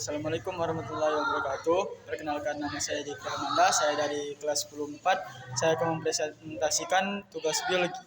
Assalamualaikum warahmatullahi wabarakatuh. Perkenalkan, nama saya Diki Ramanda. Saya dari kelas 10 4. Saya akan mempresentasikan tugas biologi.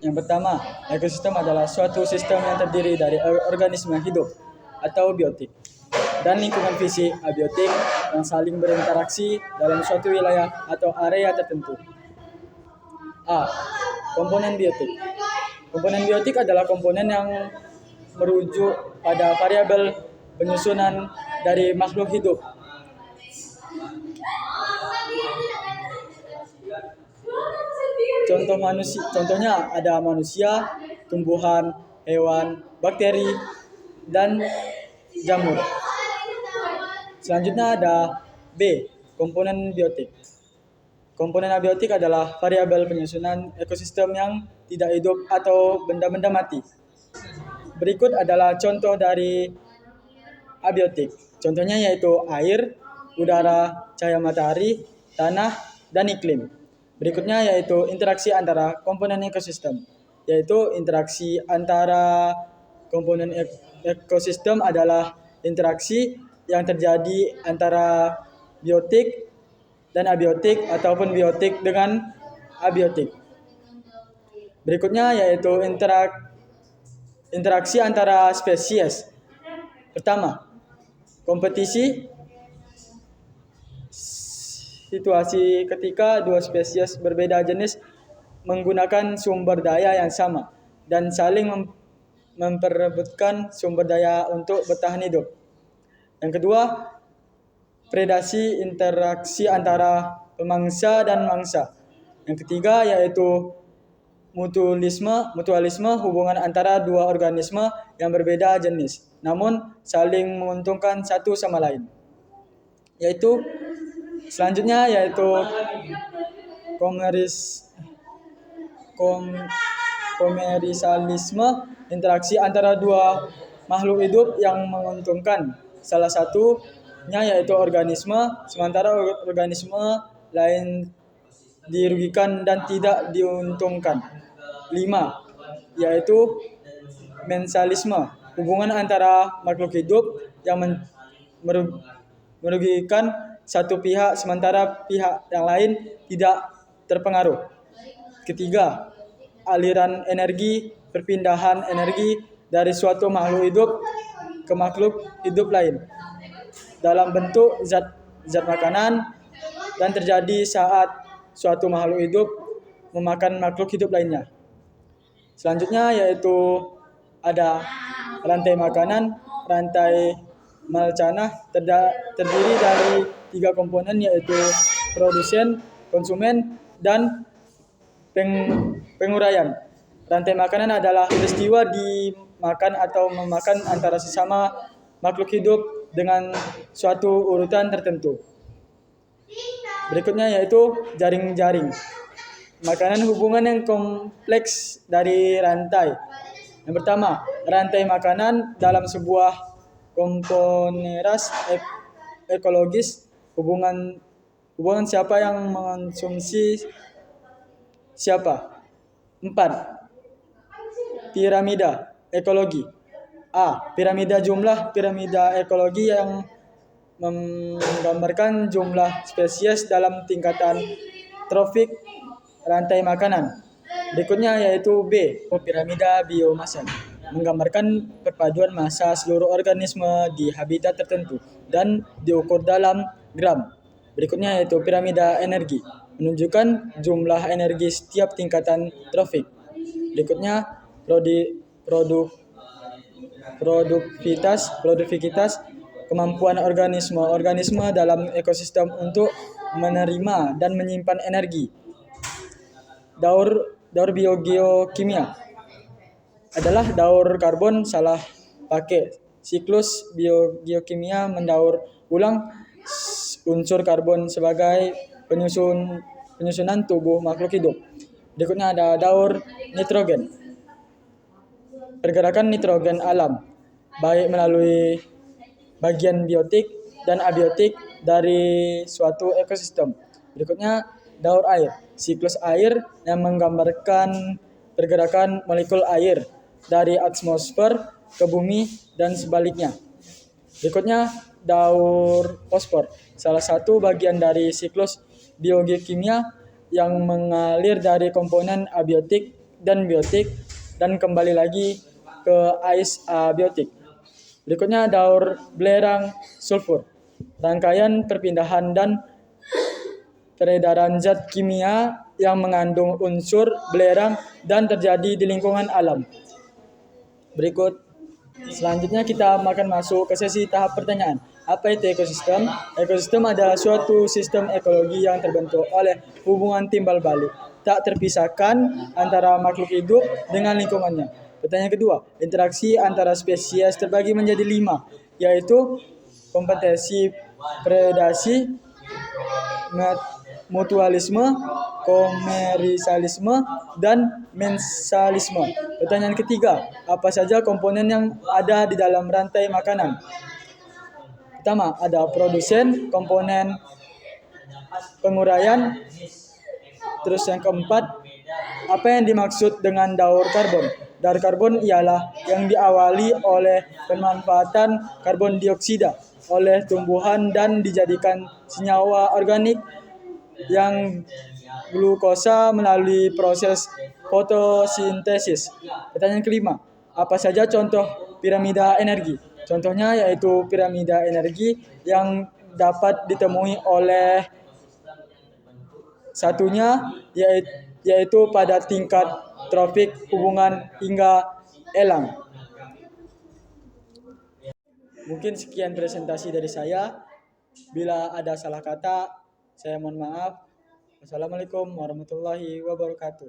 Yang pertama, ekosistem adalah suatu sistem yang terdiri dari organisme hidup atau biotik dan lingkungan fisik abiotik yang saling berinteraksi dalam suatu wilayah atau area tertentu. A. Komponen biotik. Komponen biotik adalah komponen yang merujuk pada variabel penyusunan dari makhluk hidup. Contohnya ada manusia, tumbuhan, hewan, bakteri, dan jamur. Selanjutnya ada B. Komponen biotik. Komponen abiotik adalah variabel penyusunan ekosistem yang tidak hidup atau benda-benda mati. Berikut adalah contoh dari abiotik. Contohnya yaitu air, udara, cahaya matahari, tanah, dan iklim. Berikutnya yaitu interaksi antara komponen ekosistem. Yaitu interaksi antara komponen ekosistem adalah interaksi yang terjadi antara biotik dan abiotik ataupun biotik dengan abiotik. Berikutnya yaitu interaksi antara spesies. Pertama, kompetisi. Situasi ketika dua spesies berbeda jenis menggunakan sumber daya yang sama dan saling memperebutkan sumber daya untuk bertahan hidup. Yang kedua, predasi, interaksi antara pemangsa dan mangsa. Yang ketiga yaitu mutualisme, hubungan antara dua organisme yang berbeda jenis namun saling menguntungkan satu sama lain. Selanjutnya yaitu komerisalisme, interaksi antara dua makhluk hidup yang menguntungkan salah satunya yaitu organisme, sementara organisme lain dirugikan dan tidak diuntungkan. 5. Yaitu mensalisme, hubungan antara makhluk hidup yang merugikan satu pihak sementara pihak yang lain tidak terpengaruh. Ketiga, aliran energi, perpindahan energi dari suatu makhluk hidup ke makhluk hidup lain dalam bentuk zat makanan dan terjadi saat suatu makhluk hidup memakan makhluk hidup lainnya. Selanjutnya yaitu ada rantai makanan, rantai Malcana terdiri dari 3 komponen yaitu produsen, konsumen, dan penguraian. Rantai makanan adalah peristiwa dimakan atau memakan antara sesama makhluk hidup dengan suatu urutan tertentu. Berikutnya yaitu jaring-jaring. Makanan hubungan yang kompleks dari rantai. Yang pertama, rantai makanan dalam sebuah komponeras ekologis, hubungan siapa yang mengonsumsi siapa. 4. Piramida ekologi. A. Piramida jumlah, piramida ekologi yang menggambarkan jumlah spesies dalam tingkatan trofik rantai makanan. Berikutnya yaitu B. Piramida biomasa, menggambarkan perpaduan massa seluruh organisme di habitat tertentu dan diukur dalam gram. Berikutnya yaitu piramida energi, menunjukkan jumlah energi setiap tingkatan trofik. Berikutnya produktivitas, kemampuan organisme dalam ekosistem untuk menerima dan menyimpan energi. Daur biogeokimia adalah daur karbon salah pakai. Siklus biogeokimia mendaur ulang unsur karbon sebagai penyusunan tubuh makhluk hidup. Berikutnya ada daur nitrogen. Pergerakan nitrogen alam, baik melalui bagian biotik dan abiotik dari suatu ekosistem. Berikutnya daur air. Siklus air yang menggambarkan pergerakan molekul air dari atmosfer ke bumi dan sebaliknya. Berikutnya daur fosfor, salah satu bagian dari siklus biogeokimia yang mengalir dari komponen abiotik dan biotik dan kembali lagi ke abiotik. Berikutnya daur belerang sulfur, rangkaian perpindahan dan peredaran zat kimia yang mengandung unsur belerang dan terjadi di lingkungan alam. Berikut selanjutnya kita akan masuk ke sesi tahap pertanyaan. Apa itu ekosistem? Ekosistem adalah suatu sistem ekologi yang terbentuk oleh hubungan timbal balik tak terpisahkan antara makhluk hidup dengan lingkungannya. Pertanyaan kedua, interaksi antara spesies terbagi menjadi 5, yaitu kompetisi, predasi, mutualisme, komersialisme, dan mensalisme. Pertanyaan ketiga, apa saja komponen yang ada di dalam rantai makanan? Pertama, ada produsen, komponen penguraian. Terus yang keempat, apa yang dimaksud dengan daur karbon? Daur karbon ialah yang diawali oleh pemanfaatan karbon dioksida oleh tumbuhan dan dijadikan senyawa organik yang glukosa melalui proses fotosintesis. Pertanyaan kelima, apa saja contoh piramida energi? Contohnya yaitu piramida energi yang dapat ditemui oleh satunya yaitu pada tingkat tropik hubungan hingga elang. Mungkin sekian presentasi dari saya. Bila ada salah kata, saya mohon maaf. Wassalamualaikum warahmatullahi wabarakatuh.